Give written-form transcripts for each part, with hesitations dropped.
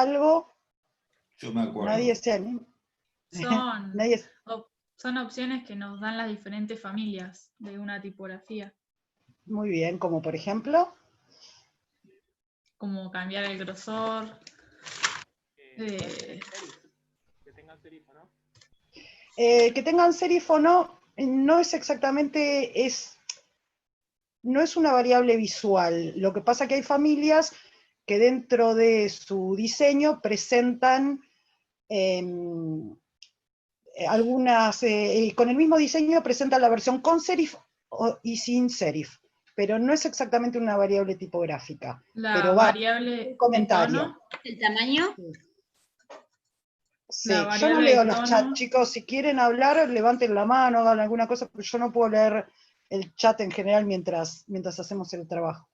algo? Yo me acuerdo. Nadie se anima. Nadie... Son opciones que nos dan las diferentes familias de una tipografía. Muy bien, como por ejemplo. Como cambiar el grosor. Que tengan serif, ¿no? Que tengan serif o no, no es exactamente, no es una variable visual. Lo que pasa es que hay familias que dentro de su diseño presentan algunas, con el mismo diseño presentan la versión con serif y sin serif, pero no es exactamente una variable tipográfica. La variable comentario. de tono. ¿El tamaño? Sí, yo no leo los chats, chicos, si quieren hablar, levanten la mano, hagan alguna cosa, pero yo no puedo leer el chat en general mientras hacemos el trabajo.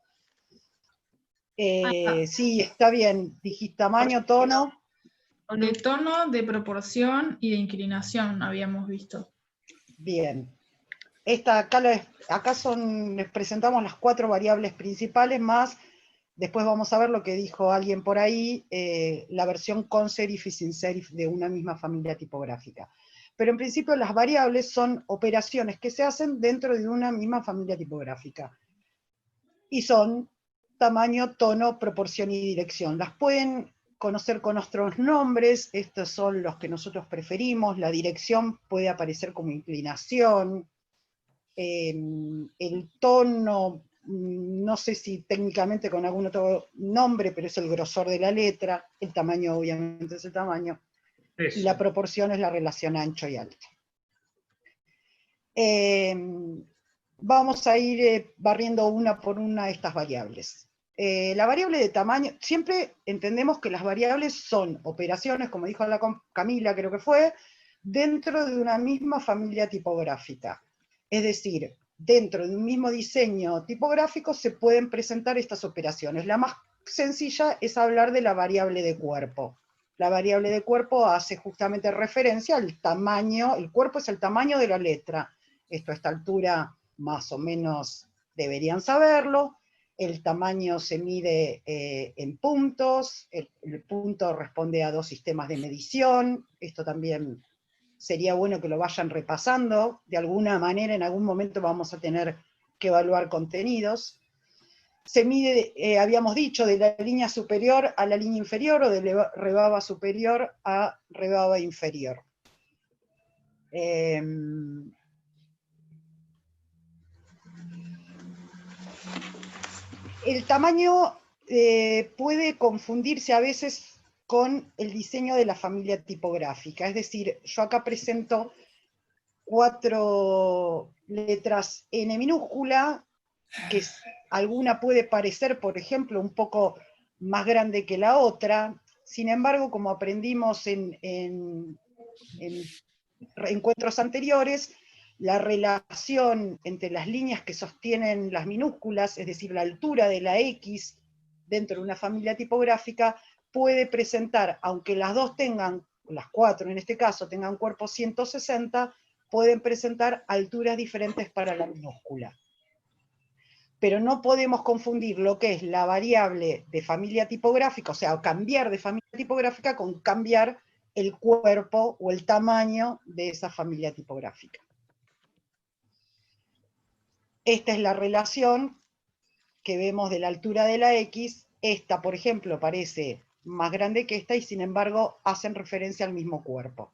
Sí, está bien, dijiste tamaño, tono. De tono, de proporción y de inclinación habíamos visto. Bien. Acá les presentamos las 4 variables principales, más después vamos a ver lo que dijo alguien por ahí, la versión con serif y sin serif de una misma familia tipográfica. Pero en principio las variables son operaciones que se hacen dentro de una misma familia tipográfica. Y son tamaño, tono, proporción y dirección. Las pueden conocer con otros nombres, estos son los que nosotros preferimos. La dirección puede aparecer como inclinación. El tono, no sé si técnicamente con algún otro nombre, pero es el grosor de la letra. El tamaño obviamente es el tamaño. Eso. Y la proporción es la relación ancho y alto. Vamos a ir barriendo una por una estas variables. La variable de tamaño, siempre entendemos que las variables son operaciones, como dijo Camila, creo que fue, dentro de una misma familia tipográfica. Es decir, dentro de un mismo diseño tipográfico se pueden presentar estas operaciones. La más sencilla es hablar de la variable de cuerpo. La variable de cuerpo hace justamente referencia al tamaño, el cuerpo es el tamaño de la letra. Esto a esta altura más o menos deberían saberlo. El tamaño se mide en puntos, el punto responde a 2 sistemas de medición. Esto también sería bueno que lo vayan repasando. De alguna manera, en algún momento vamos a tener que evaluar contenidos. Se mide, habíamos dicho, de la línea superior a la línea inferior, o de rebaba superior a rebaba inferior. El tamaño puede confundirse a veces con el diseño de la familia tipográfica. Es decir, yo acá presento 4 letras N minúscula, que alguna puede parecer, por ejemplo, un poco más grande que la otra. Sin embargo, como aprendimos en encuentros anteriores, la relación entre las líneas que sostienen las minúsculas, es decir, la altura de la X dentro de una familia tipográfica, puede presentar, aunque las dos tengan, las 4 en este caso, tengan cuerpo 160, pueden presentar alturas diferentes para la minúscula. Pero no podemos confundir lo que es la variable de familia tipográfica, o sea, cambiar de familia tipográfica con cambiar el cuerpo o el tamaño de esa familia tipográfica. Esta es la relación que vemos de la altura de la X. Esta, por ejemplo, parece más grande que esta y sin embargo hacen referencia al mismo cuerpo.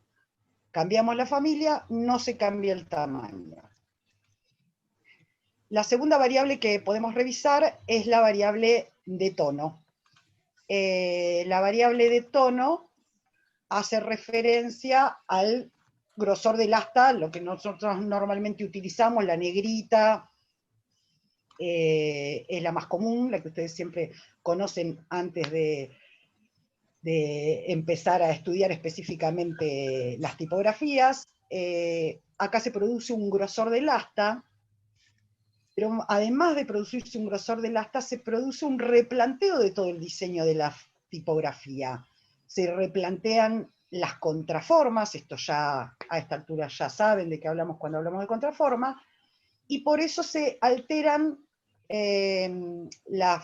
Cambiamos la familia, no se cambia el tamaño. La segunda variable que podemos revisar es la variable de tono. La variable de tono hace referencia al grosor del asta, lo que nosotros normalmente utilizamos, la negrita, es la más común, la que ustedes siempre conocen antes de empezar a estudiar específicamente las tipografías. Acá se produce un grosor del asta, pero además de producirse un grosor del asta, se produce un replanteo de todo el diseño de la tipografía. Se replantean las contraformas, esto ya a esta altura ya saben de qué hablamos cuando hablamos de contraforma, y por eso se alteran la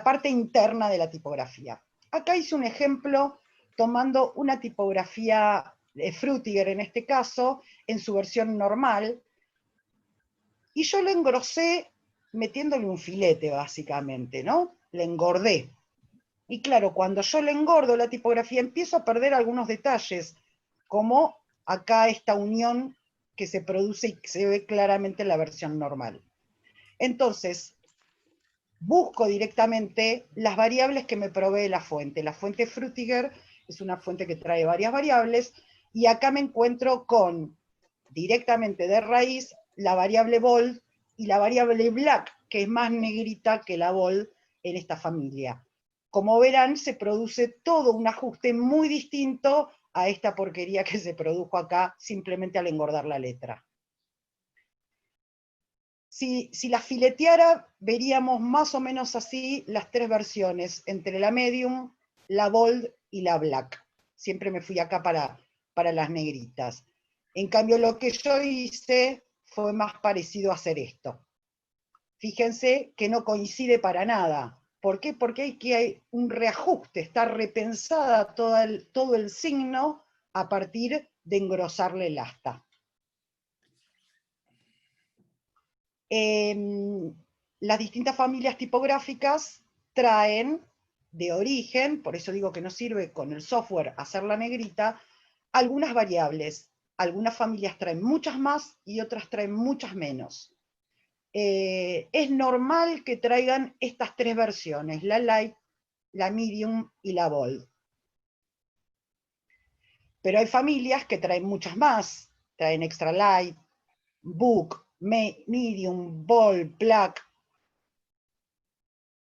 parte interna de la tipografía. Acá hice un ejemplo tomando una tipografía de Frutiger en este caso, en su versión normal, y yo le engrosé metiéndole un filete básicamente, ¿no? Le engordé. Y claro, cuando yo le engordo la tipografía empiezo a perder algunos detalles, como acá esta unión que se produce y que se ve claramente en la versión normal. Entonces, busco directamente las variables que me provee la fuente. La fuente Frutiger es una fuente que trae varias variables, y acá me encuentro con, directamente de raíz, la variable bold y la variable black, que es más negrita que la bold en esta familia. Como verán, se produce todo un ajuste muy distinto a esta porquería que se produjo acá simplemente al engordar la letra. Si la fileteara, veríamos más o menos así las tres versiones, entre la medium, la bold y la black. Siempre me fui acá para las negritas. En cambio, lo que yo hice fue más parecido a hacer esto. Fíjense que no coincide para nada. ¿Por qué? Porque hay un reajuste, está repensada todo el signo a partir de engrosarle el asta. Las distintas familias tipográficas traen de origen, por eso digo que no sirve con el software hacer la negrita, algunas variables. Algunas familias traen muchas más y otras traen muchas menos. Es normal que traigan estas tres versiones, la light, la medium y la bold. Pero hay familias que traen muchas más, traen extra light, book, medium, bold, black,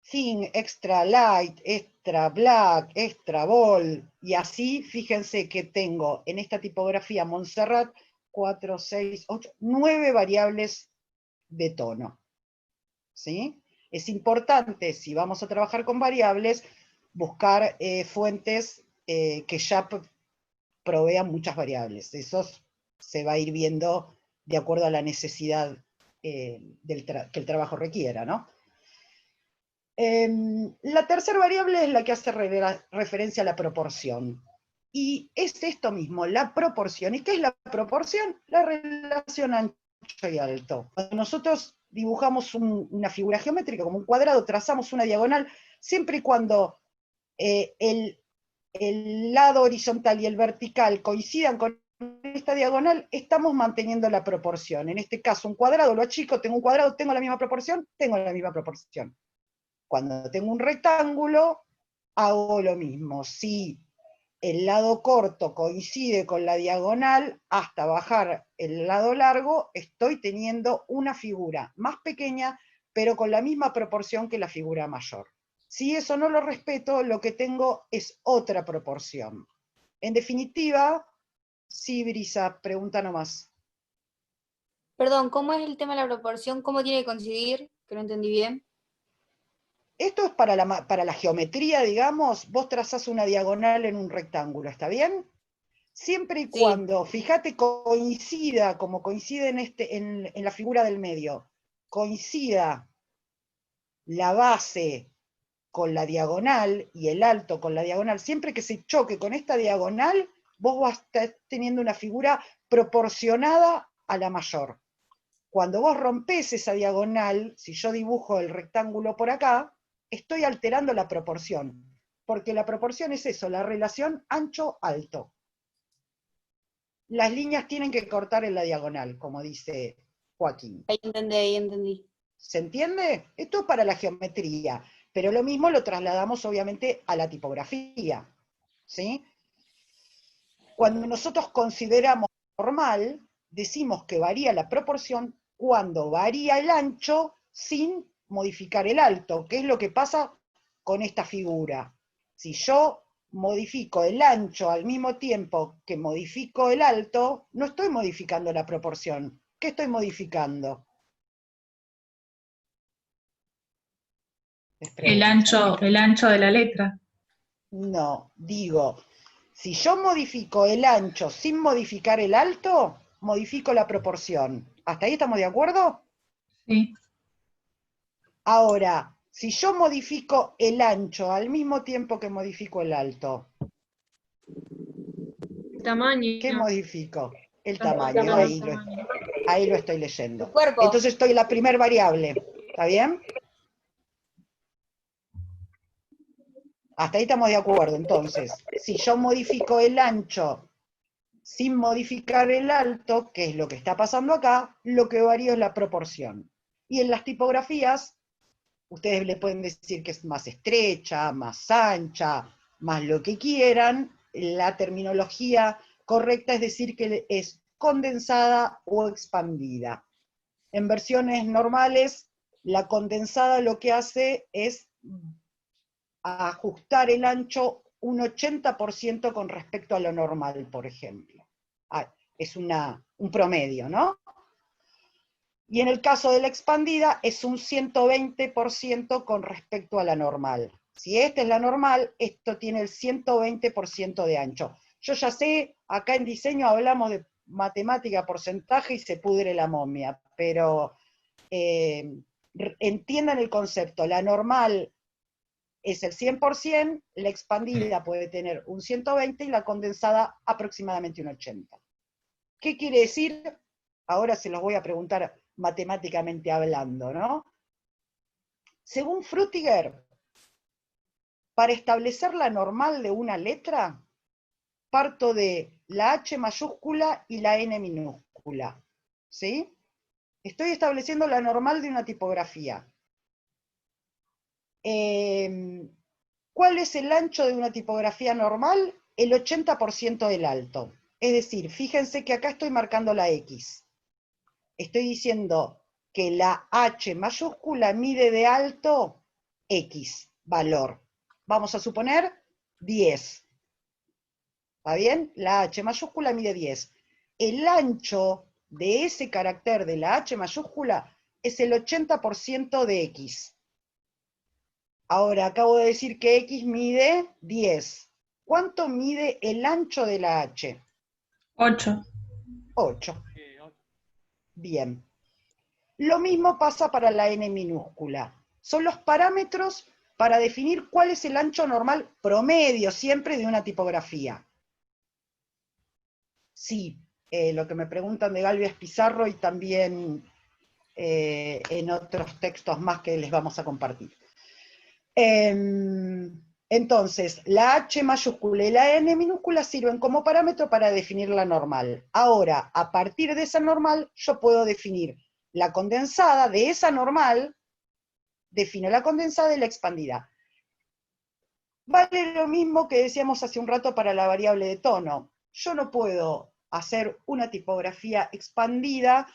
thin, extra light, extra black, extra bold, y así fíjense que tengo en esta tipografía Montserrat 4, 6, 8, 9 variables de tono. ¿Sí? Es importante, si vamos a trabajar con variables, buscar fuentes que ya provean muchas variables. Eso se va a ir viendo de acuerdo a la necesidad que el trabajo requiera, ¿no? La tercera variable es la que hace referencia a la proporción. Y es esto mismo, la proporción. ¿Y qué es la proporción? La relación ancho y alto. Cuando nosotros dibujamos una figura geométrica como un cuadrado, trazamos una diagonal, siempre y cuando el lado horizontal y el vertical coincidan con esta diagonal, estamos manteniendo la proporción. En este caso, un cuadrado lo achico, tengo un cuadrado, tengo la misma proporción, tengo la misma proporción. Cuando tengo un rectángulo, hago lo mismo. Si el lado corto coincide con la diagonal, hasta bajar el lado largo, estoy teniendo una figura más pequeña, pero con la misma proporción que la figura mayor. Si eso no lo respeto, lo que tengo es otra proporción. En definitiva, sí, Brisa, pregunta nomás. Perdón, ¿cómo es el tema de la proporción? ¿Cómo tiene que coincidir? Que no entendí bien. Esto es para la geometría, digamos, vos trazás una diagonal en un rectángulo, ¿está bien? Siempre y cuando, fíjate, coincida, como coincide en la figura del medio, coincida la base con la diagonal y el alto con la diagonal, siempre que se choque con esta diagonal, vos vas a estar teniendo una figura proporcionada a la mayor. Cuando vos rompés esa diagonal, si yo dibujo el rectángulo por acá, estoy alterando la proporción, porque la proporción es eso, la relación ancho-alto. Las líneas tienen que cortar en la diagonal, como dice Joaquín. Ahí entendí. ¿Se entiende? Esto es para la geometría, pero lo mismo lo trasladamos obviamente a la tipografía, ¿sí? Cuando nosotros consideramos normal, decimos que varía la proporción cuando varía el ancho sin modificar el alto, que es lo que pasa con esta figura. Si yo modifico el ancho al mismo tiempo que modifico el alto, no estoy modificando la proporción. ¿Qué estoy modificando? El ancho de la letra. No, digo, si yo modifico el ancho sin modificar el alto, modifico la proporción. ¿Hasta ahí estamos de acuerdo? Sí. Ahora, Si yo modifico el ancho al mismo tiempo que modifico el alto, Tamaño. ¿qué modifico? El Tamaño. tamaño, ahí lo estoy El leyendo. cuerpo. Entonces estoy en la primer variable, ¿está bien? Hasta ahí estamos de acuerdo. Entonces, si yo modifico el ancho sin modificar el alto, que es lo que está pasando acá, lo que varía es la proporción. Y en las tipografías, ustedes le pueden decir que es más estrecha, más ancha, más lo que quieran. La terminología correcta es decir que es condensada o expandida. En versiones normales, la condensada lo que hace es ajustar el ancho un 80% con respecto a lo normal, por ejemplo. Es un promedio, ¿no? Y en el caso de la expandida es un 120% con respecto a la normal. Si esta es la normal, esto tiene el 120% de ancho. Yo ya sé, acá en diseño hablamos de matemática, porcentaje y se pudre la momia, pero entiendan el concepto. La normal es el 100%, la expandida puede tener un 120% y la condensada aproximadamente un 80%. ¿Qué quiere decir? Ahora se los voy a preguntar matemáticamente hablando, ¿no? Según Frutiger, para establecer la normal de una letra, parto de la H mayúscula y la N minúscula, ¿sí? Estoy estableciendo la normal de una tipografía. ¿Cuál es el ancho de una tipografía normal? El 80% del alto. Es decir, fíjense que acá estoy marcando la X. Estoy diciendo que la H mayúscula mide de alto X, valor. Vamos a suponer 10. ¿Está bien? La H mayúscula mide 10. El ancho de ese carácter de la H mayúscula es el 80% de X. Ahora, acabo de decir que X mide 10. ¿Cuánto mide el ancho de la H? 8. 8. Ocho. Bien. Lo mismo pasa para la N minúscula. Son los parámetros para definir cuál es el ancho normal promedio siempre de una tipografía. Sí, lo que me preguntan de Galvez Pizarro y también en otros textos más que les vamos a compartir. Entonces, la H mayúscula y la N minúscula sirven como parámetro para definir la normal. Ahora, a partir de esa normal, yo puedo definir la condensada de esa normal, defino la condensada y la expandida. Vale lo mismo que decíamos hace un rato para la variable de tono. Yo no puedo hacer una tipografía expandida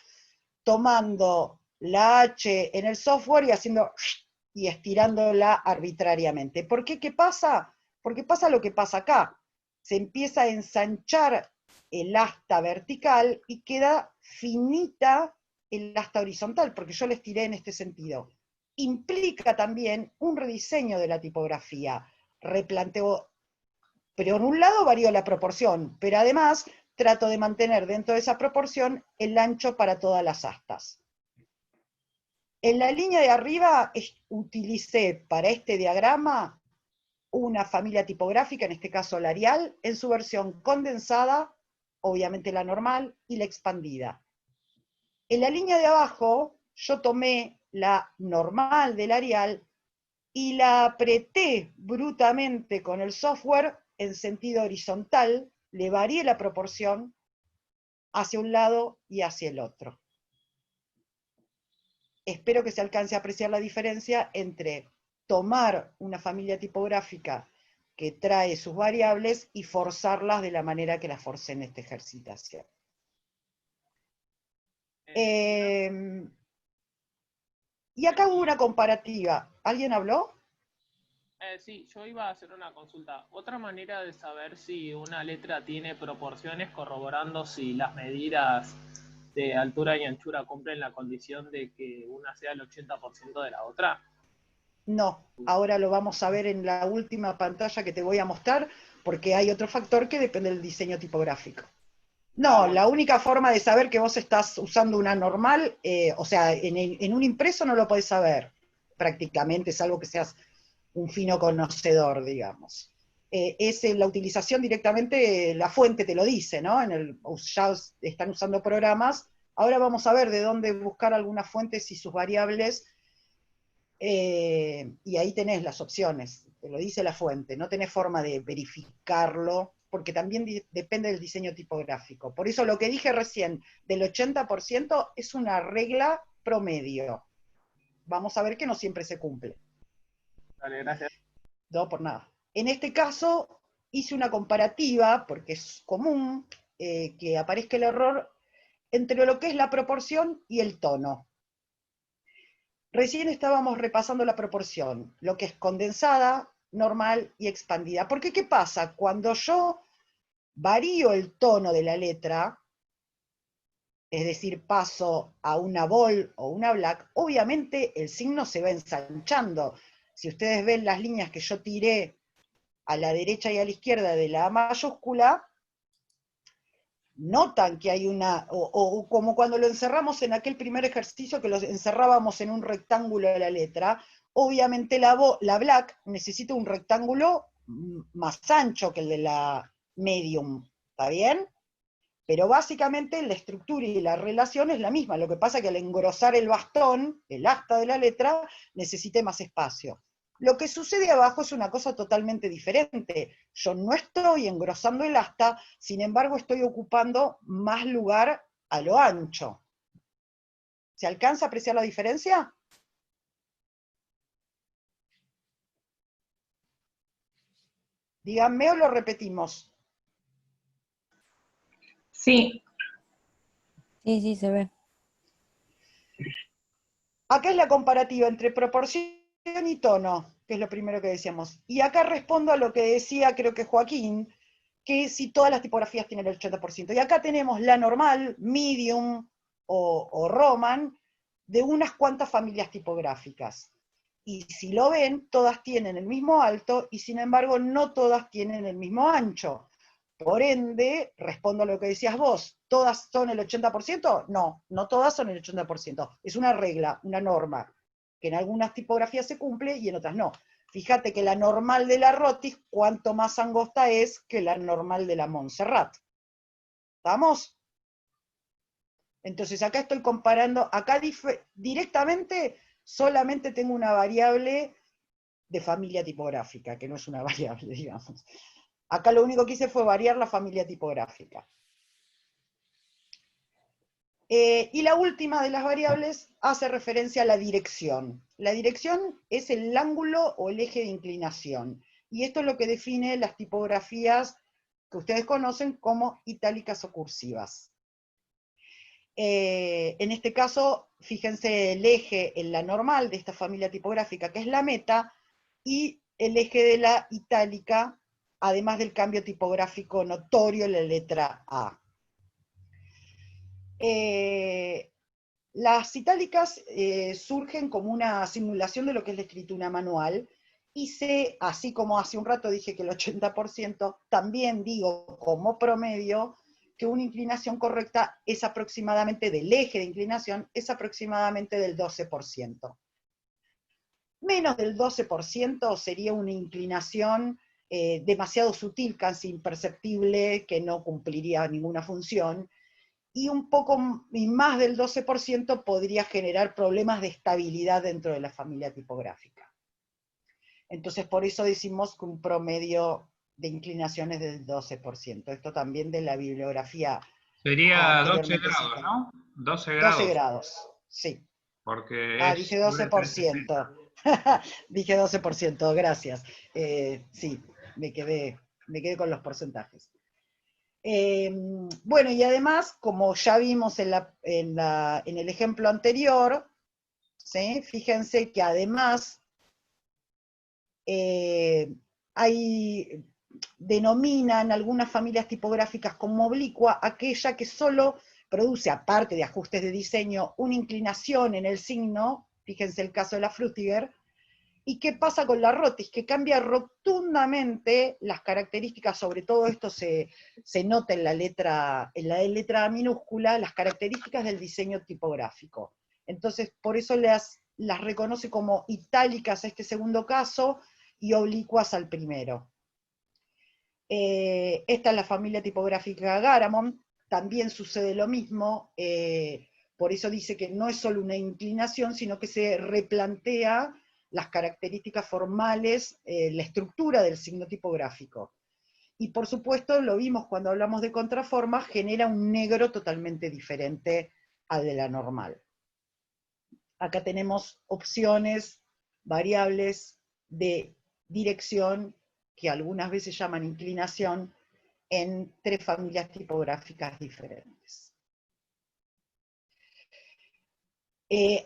tomando la H en el software y haciendo y estirándola arbitrariamente. ¿Por qué? ¿Qué pasa? Porque pasa lo que pasa acá. Se empieza a ensanchar el asta vertical y queda finita el asta horizontal, porque yo la estiré en este sentido. Implica también un rediseño de la tipografía. Replanteo, pero en un lado varió la proporción, pero además trato de mantener dentro de esa proporción el ancho para todas las astas. En la línea de arriba utilicé para este diagrama una familia tipográfica, en este caso la Arial, en su versión condensada, obviamente la normal, y la expandida. En la línea de abajo yo tomé la normal del Arial y la apreté brutamente con el software en sentido horizontal, le varié la proporción hacia un lado y hacia el otro. Espero que se alcance a apreciar la diferencia entre tomar una familia tipográfica que trae sus variables y forzarlas de la manera que las forcé en esta ejercitación. Y acá hubo una comparativa. ¿Alguien habló? Sí, yo iba a hacer una consulta. Otra manera de saber si una letra tiene proporciones corroborando si las medidas de altura y anchura cumplen la condición de que una sea el 80% de la otra. No, ahora lo vamos a ver en la última pantalla que te voy a mostrar, porque hay otro factor que depende del diseño tipográfico. No, bueno. La única forma de saber que vos estás usando una normal, o sea, en un impreso no lo podés saber. prácticamente, salvo que seas un fino conocedor, digamos. Es la utilización directamente, la fuente te lo dice, ¿no? Ya están usando programas. Ahora vamos a ver de dónde buscar algunas fuentes y sus variables, y ahí tenés las opciones, te lo dice la fuente, no tenés forma de verificarlo, porque también depende del diseño tipográfico. Por eso lo que dije recién, del 80% es una regla promedio. Vamos a ver que no siempre se cumple. Vale, gracias. No, por nada. En este caso, hice una comparativa, porque es común que aparezca el error entre lo que es la proporción y el tono. Recién estábamos repasando la proporción, lo que es condensada, normal y expandida. Porque, ¿qué pasa? Cuando yo varío el tono de la letra, es decir, paso a una bold o una black, obviamente el signo se va ensanchando. Si ustedes ven las líneas que yo tiré a la derecha y a la izquierda de la A mayúscula, notan que hay o como cuando lo encerramos en aquel primer ejercicio que lo encerrábamos en un rectángulo de la letra, obviamente la black necesita un rectángulo más ancho que el de la medium, ¿está bien? Pero básicamente la estructura y la relación es la misma, lo que pasa es que al engrosar el bastón, el asta de la letra, necesite más espacio. Lo que sucede abajo es una cosa totalmente diferente. Yo no estoy engrosando el asta, sin embargo estoy ocupando más lugar a lo ancho. ¿Se alcanza a apreciar la diferencia? Díganme o lo repetimos. Sí, Sí, sí, se ve. Acá es la comparativa entre proporción y tono, que es lo primero que decíamos. Y acá respondo a lo que decía, creo que Joaquín, que si todas las tipografías tienen el 80%. Y acá tenemos la normal, medium o roman, de unas cuantas familias tipográficas. Y si lo ven, todas tienen el mismo alto y sin embargo no todas tienen el mismo ancho. Por ende, respondo a lo que decías vos, ¿todas son el 80%? No, no todas son el 80%. Es una regla, una norma, que en algunas tipografías se cumple y en otras no. Fíjate que la normal de la Rotis, cuanto más angosta es que la normal de la Montserrat. ¿Estamos? Entonces acá estoy comparando, acá directamente solamente tengo una variable de familia tipográfica, que no es una variable, digamos. Acá lo único que hice fue variar la familia tipográfica. Y la última de las variables hace referencia a la dirección. La dirección es el ángulo o el eje de inclinación. Y esto es lo que define las tipografías que ustedes conocen como itálicas o cursivas. En este caso, fíjense el eje en la normal de esta familia tipográfica, que es la meta, y el eje de la itálica, además del cambio tipográfico notorio en la letra A. Las itálicas surgen como una simulación de lo que es la escritura manual, y así como hace un rato dije que el 80%, también digo como promedio que una inclinación correcta es aproximadamente del eje de inclinación, es aproximadamente del 12%. Menos del 12% sería una inclinación demasiado sutil, casi imperceptible, que no cumpliría ninguna función, y un poco y más del 12% podría generar problemas de estabilidad dentro de la familia tipográfica. Entonces, por eso decimos que un promedio de inclinaciones del 12%. Esto también de la bibliografía. Sería 12 anteriormente grados, citada. ¿no? 12 12 grados. grados, sí. Porque es Dije 12%. Dije 12%, gracias. Sí, me quedé con los porcentajes. Bueno, y además, como ya vimos en el ejemplo anterior, ¿sí? Fíjense que además denominan algunas familias tipográficas como oblicua aquella que solo produce, aparte de ajustes de diseño, una inclinación en el signo, fíjense el caso de la Frutiger. ¿Y qué pasa con la Rotis? Que cambia rotundamente las características, sobre todo esto se nota en la letra minúscula, las características del diseño tipográfico. Entonces, por eso las reconoce como itálicas a este segundo caso y oblicuas al primero. Esta es la familia tipográfica Garamond, también sucede lo mismo, por eso dice que no es solo una inclinación, sino que se replantea las características formales, la estructura del signo tipográfico. Y por supuesto, lo vimos cuando hablamos de contraforma, genera un negro totalmente diferente al de la normal. Acá tenemos opciones, variables de dirección, que algunas veces llaman inclinación, en 3 familias tipográficas diferentes.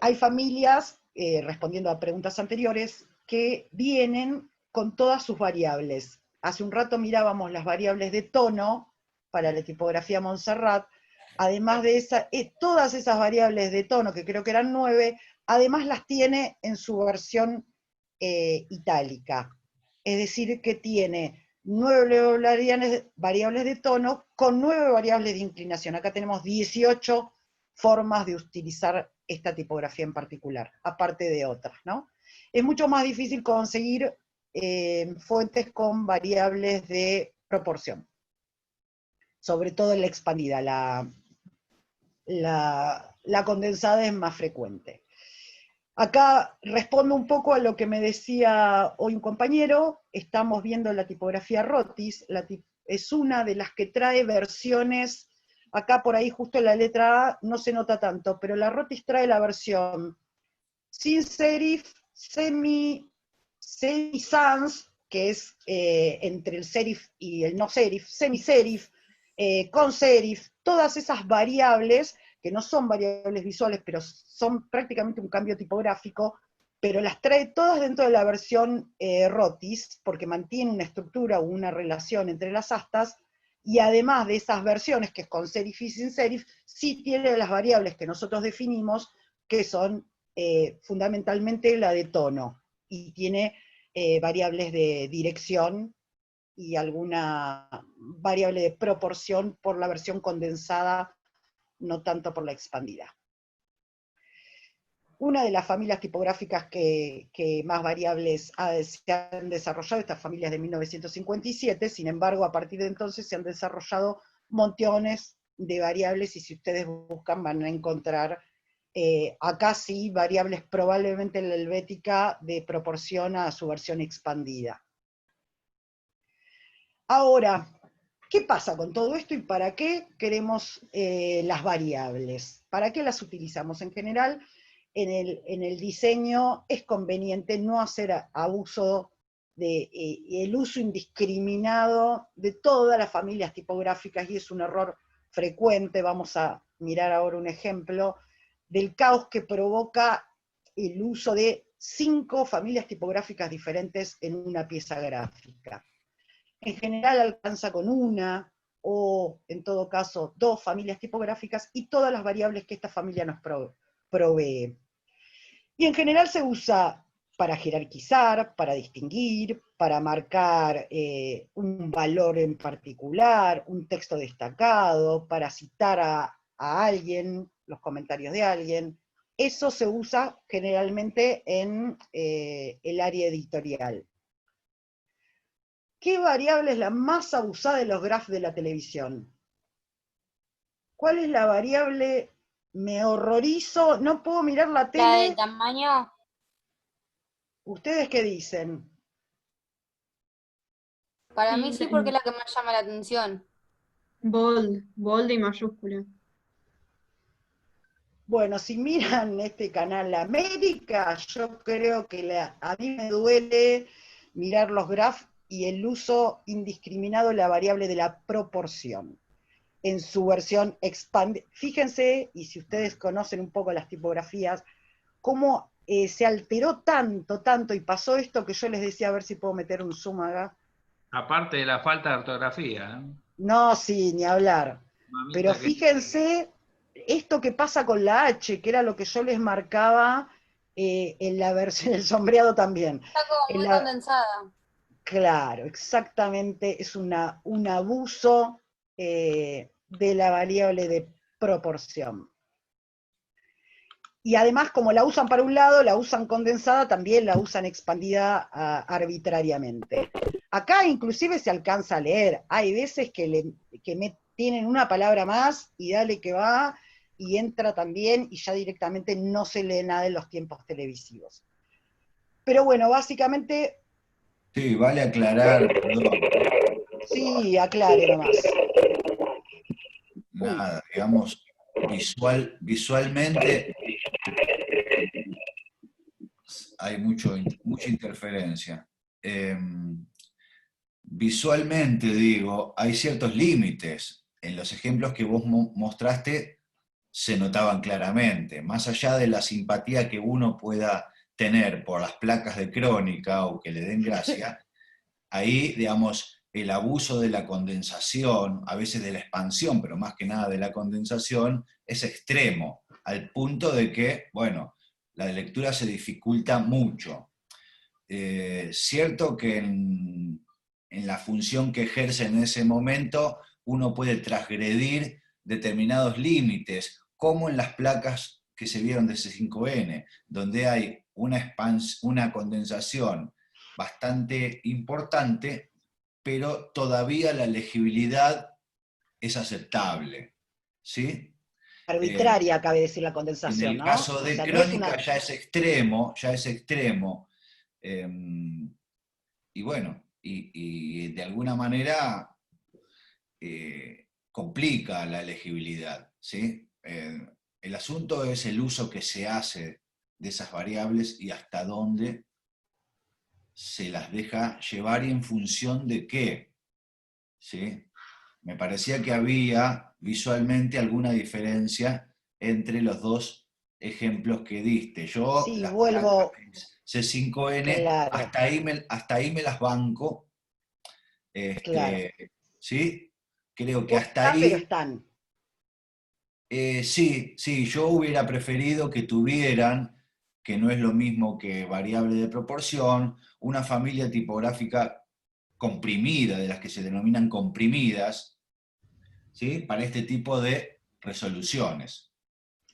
Hay familias, respondiendo a preguntas anteriores, que vienen con todas sus variables. Hace un rato mirábamos las variables de tono para la tipografía Montserrat. Además de todas esas variables de tono, que creo que eran 9, además las tiene en su versión itálica. Es decir, que tiene 9 variables de tono con 9 variables de inclinación. Acá tenemos 18 formas de utilizar esta tipografía en particular, aparte de otras, ¿no? Es mucho más difícil conseguir fuentes con variables de proporción, sobre todo en la expandida, la condensada es más frecuente. Acá respondo un poco a lo que me decía hoy un compañero, estamos viendo la tipografía Rotis, es una de las que trae versiones, acá por ahí justo en la letra A no se nota tanto, pero la Rotis trae la versión sin serif, semi-sans, que es entre el serif y el no serif, semi-serif, con serif, todas esas variables, que no son variables visuales, pero son prácticamente un cambio tipográfico, pero las trae todas dentro de la versión Rotis, porque mantiene una estructura o una relación entre las astas, y además de esas versiones, que es con serif y sin serif, sí tiene las variables que nosotros definimos, que son fundamentalmente la de tono, y tiene variables de dirección y alguna variable de proporción por la versión condensada, no tanto por la expandida. Una de las familias tipográficas que más variables se han desarrollado, estas familias de 1957, sin embargo, a partir de entonces se han desarrollado montones de variables, y si ustedes buscan van a encontrar acá sí variables probablemente en la helvética de proporción a su versión expandida. Ahora, ¿qué pasa con todo esto y para qué queremos las variables? ¿Para qué las utilizamos? En general, en el diseño es conveniente no hacer abuso el uso indiscriminado de todas las familias tipográficas, y es un error frecuente. Vamos a mirar ahora un ejemplo del caos que provoca el uso de 5 familias tipográficas diferentes en una pieza gráfica. En general alcanza con una, o en todo caso 2 familias tipográficas, y todas las variables que esta familia nos provee. Y en general se usa para jerarquizar, para distinguir, para marcar un valor en particular, un texto destacado, para citar a alguien, los comentarios de alguien. Eso se usa generalmente en el área editorial. ¿Qué variable es la más abusada de los graphs de la televisión? ¿Cuál es la variable? Me horrorizo, no puedo mirar la tele. ¿La del tamaño? ¿Ustedes qué dicen? Para Y mí sí, porque es la que más llama la atención. bold y mayúscula. Bueno, si miran este canal América, yo creo que a mí me duele mirar los graphs y el uso indiscriminado de la variable de la proporción en su versión expandida. Fíjense, y si ustedes conocen un poco las tipografías, cómo se alteró tanto, y pasó esto que yo les decía, a ver si puedo meter un zoom acá. Aparte de la falta de ortografía, ¿eh? No, sí, ni hablar. Mamita Pero que- fíjense esto que pasa con la H, que era lo que yo les marcaba en la versión, el sombreado también. Está como muy condensada. Claro, exactamente, es un abuso de la variable de proporción. Y además, como la usan para un lado, la usan condensada, también la usan expandida arbitrariamente. Acá inclusive se alcanza a leer. Hay veces que tienen una palabra más y dale que va, y entra también, y ya directamente no se lee nada en los tiempos televisivos. Pero bueno, básicamente... Sí, vale aclarar, perdón. Sí, aclare nomás. Nada, digamos, visualmente hay mucha interferencia. Visualmente, digo, hay ciertos límites. En los ejemplos que vos mostraste se notaban claramente. Más allá de la simpatía que uno pueda tener por las placas de crónica o que le den gracia, ahí, digamos, el abuso de la condensación, a veces de la expansión, pero más que nada de la condensación, es extremo, al punto de que, bueno, la lectura se dificulta mucho. Cierto que en la función que ejerce en ese momento, uno puede transgredir determinados límites, como en las placas que se vieron de C5N, donde hay una condensación bastante importante, pero todavía la legibilidad es aceptable, ¿sí? Arbitraria, cabe decir, la En condensación, el ¿no? caso O de sea, no es crónica una... ya es extremo, y bueno, y de alguna manera complica la legibilidad, ¿sí? El asunto es el uso que se hace de esas variables y hasta dónde se las deja llevar y en función de qué, ¿sí? Me parecía que había visualmente alguna diferencia entre los dos ejemplos que diste. Yo Sí, las placas vuelvo, C5N, claro, hasta ahí me las banco, claro. ¿sí? Creo que hasta Cuestan, pero ahí, están. sí, yo hubiera preferido que tuvieran, que no es lo mismo que variable de proporción, una familia tipográfica comprimida, de las que se denominan comprimidas, ¿sí? Para este tipo de resoluciones.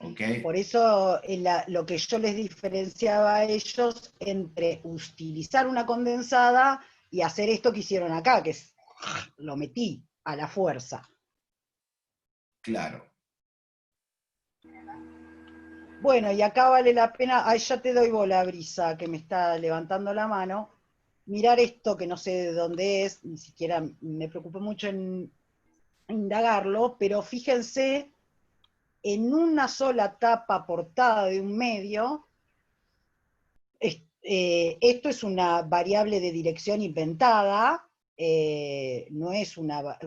¿Ok? Por eso lo que yo les diferenciaba a ellos entre utilizar una condensada y hacer esto que hicieron acá, que es lo metí a la fuerza. Claro. Bueno, y acá vale la pena, ay, ya te doy bola, Brisa, que me está levantando la mano, mirar esto que no sé de dónde es, ni siquiera me preocupo mucho en indagarlo, pero fíjense en una sola tapa portada de un medio, esto es una variable de dirección inventada, no es una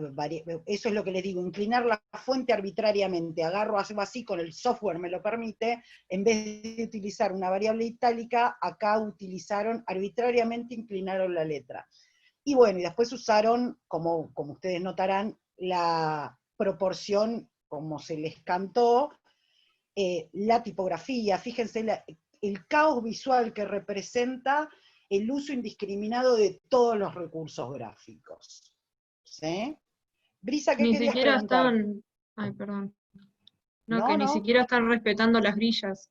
eso es lo que les digo, inclinar la fuente arbitrariamente, agarro así con el software me lo permite, en vez de utilizar una variable itálica, acá utilizaron arbitrariamente, inclinaron la letra. Y bueno, y después usaron, como ustedes notarán, la proporción, como se les cantó, la tipografía, fíjense el caos visual que representa el uso indiscriminado de todos los recursos gráficos. ¿Sí? Brisa, ¿qué Ni querías siquiera preguntar? están, ay, perdón. No, No, que ni no, siquiera están respetando las grillas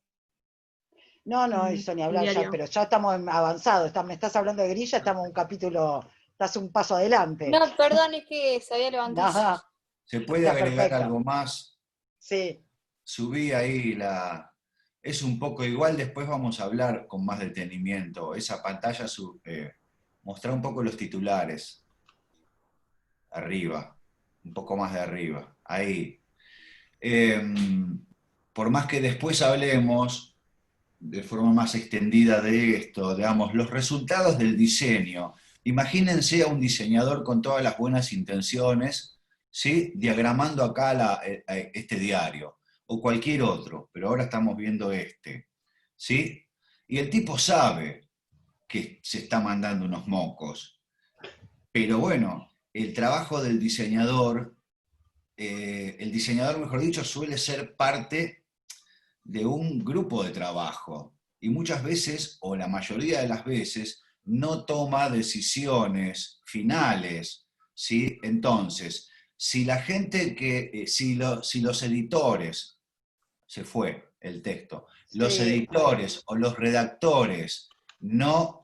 no, en eso ni el hablar ya, diario. pero ya estamos avanzados, me estás hablando de grilla, estamos un capítulo, estás un paso adelante. No, perdón, es que se había levantado. No, ¿Se puede está agregar perfecto. algo más? Sí, Subí ahí es un poco igual, después vamos a hablar con más detenimiento. Esa pantalla, mostrar un poco los titulares. Arriba, un poco más de arriba. Ahí. Por más que después hablemos de forma más extendida de esto, digamos, los resultados del diseño. Imagínense a un diseñador con todas las buenas intenciones, ¿sí? Diagramando acá este diario, o cualquier otro, pero ahora estamos viendo este, ¿sí? Y el tipo sabe que se está mandando unos mocos, pero bueno, el diseñador, mejor dicho, suele ser parte de un grupo de trabajo y muchas veces, o la mayoría de las veces, no toma decisiones finales, ¿sí? Entonces, si la gente si los editores se fue, el texto. Los Sí. editores o los redactores no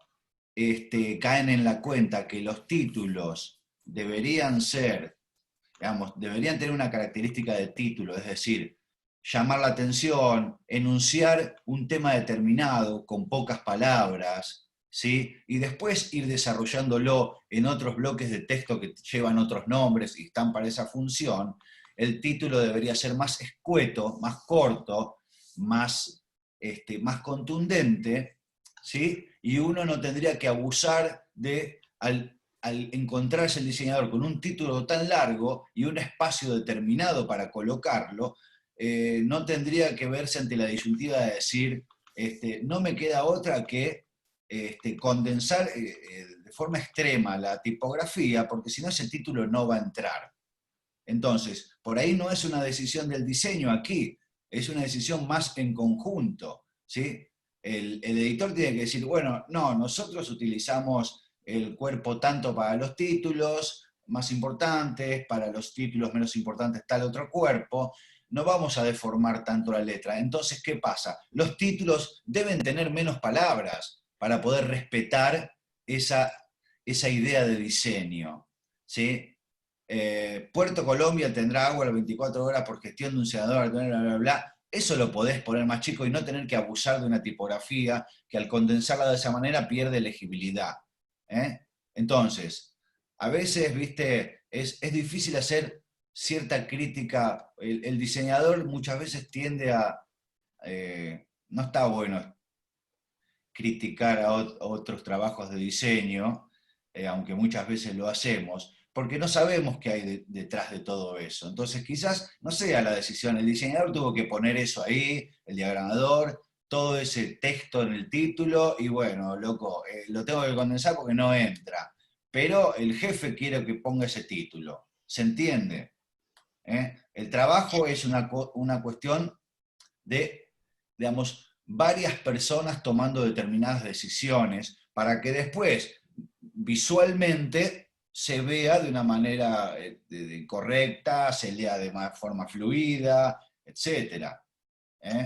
caen en la cuenta que los títulos deberían ser, digamos, deberían tener una característica de título, es decir, llamar la atención, enunciar un tema determinado con pocas palabras, ¿sí? Y después ir desarrollándolo en otros bloques de texto que llevan otros nombres y están para esa función. El título debería ser más escueto, más corto, más contundente, ¿sí? Y uno no tendría que abusar de, al encontrarse el diseñador con un título tan largo y un espacio determinado para colocarlo, no tendría que verse ante la disyuntiva de decir, no me queda otra que condensar de forma extrema la tipografía, porque si no ese título no va a entrar. Entonces, por ahí no es una decisión del diseño aquí, es una decisión más en conjunto, ¿sí? El editor tiene que decir, bueno, no, nosotros utilizamos el cuerpo tanto para los títulos más importantes, para los títulos menos importantes tal otro cuerpo, no vamos a deformar tanto la letra. Entonces, ¿qué pasa? Los títulos deben tener menos palabras para poder respetar esa idea de diseño, ¿sí? Puerto Colombia tendrá agua las 24 horas por gestión de un senador, bla, bla, bla, bla. Eso lo podés poner más chico y no tener que abusar de una tipografía que al condensarla de esa manera pierde legibilidad. Entonces, a veces, viste, es difícil hacer cierta crítica. El diseñador muchas veces tiende a... no está bueno criticar a otros trabajos de diseño, aunque muchas veces lo hacemos, porque no sabemos qué hay detrás de todo eso. Entonces quizás no sea la decisión, el diseñador tuvo que poner eso ahí, el diagramador, todo ese texto en el título, y bueno, loco, lo tengo que condensar porque no entra. Pero el jefe quiere que ponga ese título. ¿Se entiende? El trabajo es una cuestión de, digamos, varias personas tomando determinadas decisiones para que después, visualmente, se vea de una manera correcta, se lea de forma fluida, etc.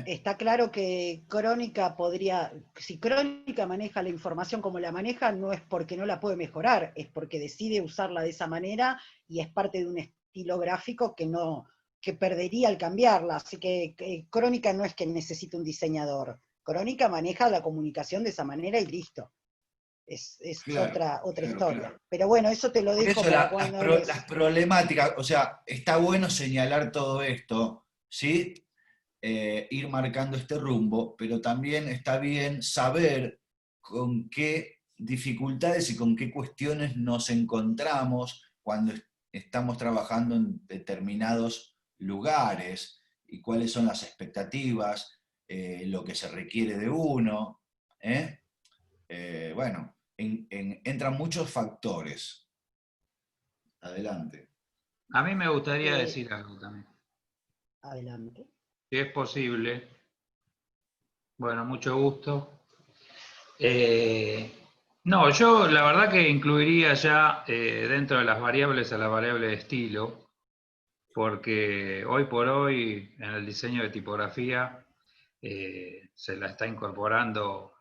Está claro que Crónica podría, si Crónica maneja la información como la maneja, no es porque no la puede mejorar, es porque decide usarla de esa manera y es parte de un estilo gráfico que perdería al cambiarla. Así que Crónica no es que necesite un diseñador. Crónica maneja la comunicación de esa manera y listo. Es Claro, otra claro, historia. claro. Pero bueno, eso te lo Por dejo eso para cuando las problemáticas, o sea, está bueno señalar todo esto, ¿sí? Ir marcando este rumbo, pero también está bien saber con qué dificultades y con qué cuestiones nos encontramos cuando estamos trabajando en determinados lugares y cuáles son las expectativas, lo que se requiere de uno. Bueno, entran muchos factores. Adelante. A mí me gustaría Eh, decir algo también. adelante. Si es posible. Bueno, mucho gusto. No, yo la verdad que incluiría ya dentro de las variables a la variable de estilo, porque hoy por hoy en el diseño de tipografía se la está incorporando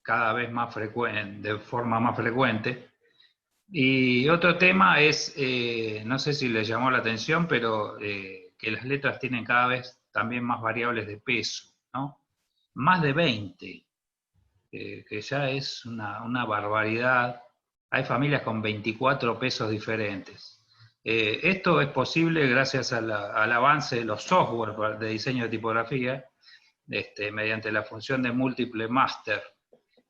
cada vez más frecuente, de forma más frecuente. Y otro tema es, no sé si les llamó la atención, pero que las letras tienen cada vez también más variables de peso, ¿no? Más de 20, que ya es una barbaridad. Hay familias con 24 pesos diferentes. Esto es posible gracias al avance de los software de diseño de tipografía, mediante la función de múltiple master,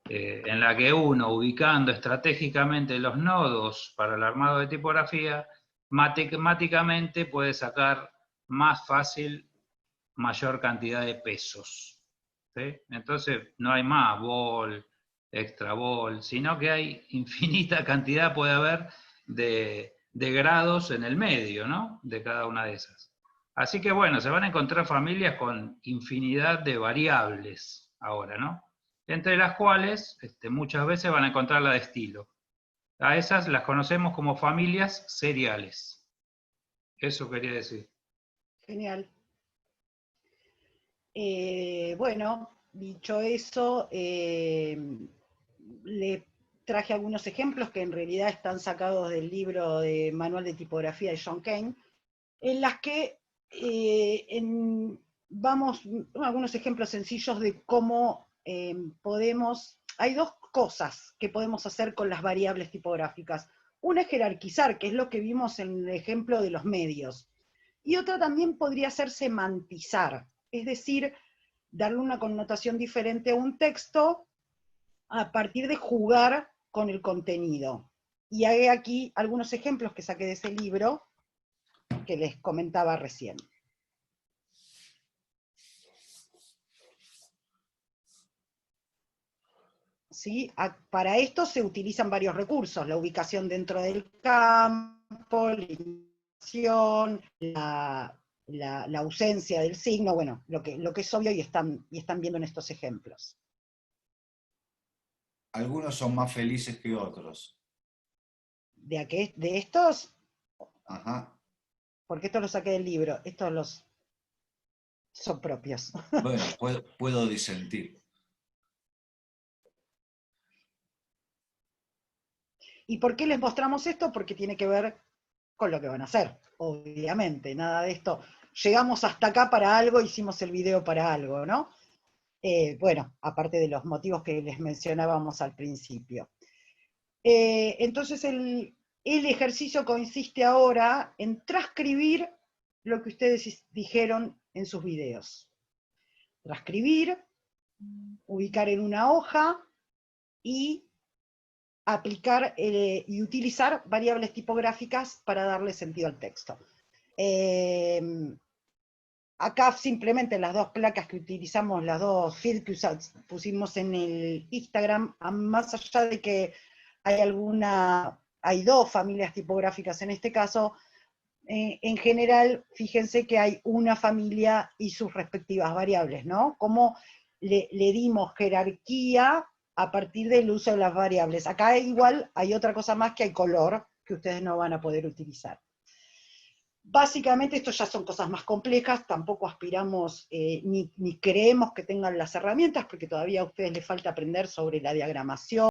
en la que uno, ubicando estratégicamente los nodos para el armado de tipografía, matemáticamente puede sacar más fácil mayor cantidad de pesos. ¿Sí? Entonces no hay más bol, extra bol, sino que hay infinita cantidad, puede haber, de grados en el medio, ¿no? De cada una de esas. Así que bueno, se van a encontrar familias con infinidad de variables ahora, ¿no? Entre las cuales muchas veces van a encontrar la de estilo. A esas las conocemos como familias seriales. Eso quería decir. Genial. Bueno, dicho eso, le traje algunos ejemplos que en realidad están sacados del libro de Manual de Tipografía de John Kane, en las que vamos, algunos ejemplos sencillos de cómo hay dos cosas que podemos hacer con las variables tipográficas. Una es jerarquizar, que es lo que vimos en el ejemplo de los medios. Y otra también podría ser semantizar, es decir, darle una connotación diferente a un texto a partir de jugar con el contenido. Y hay aquí algunos ejemplos que saqué de ese libro que les comentaba recién. ¿Sí? Para esto se utilizan varios recursos, la ubicación dentro del campo, la indicación, la ausencia del signo, bueno, lo que es obvio y están viendo en estos ejemplos. Algunos son más felices que otros. ¿De estos? Ajá. Porque estos los saqué del libro, estos son propios. Bueno, puedo disentir. ¿Y por qué les mostramos esto? Porque tiene que ver con lo que van a hacer, obviamente, nada de esto. Llegamos hasta acá para algo, hicimos el video para algo, ¿no? Bueno, aparte de los motivos que les mencionábamos al principio. Entonces el ejercicio consiste ahora en transcribir lo que ustedes dijeron en sus videos. Transcribir, ubicar en una hoja y aplicar y utilizar variables tipográficas para darle sentido al texto. Acá simplemente las dos placas que utilizamos, las dos fields que pusimos en el Instagram, más allá de que hay dos familias tipográficas en este caso, en general, fíjense que hay una familia y sus respectivas variables, ¿no? Cómo le dimos jerarquía a partir del uso de las variables. Acá igual hay otra cosa más, que hay color, que ustedes no van a poder utilizar. Básicamente esto ya son cosas más complejas, tampoco aspiramos ni creemos que tengan las herramientas, porque todavía a ustedes les falta aprender sobre la diagramación,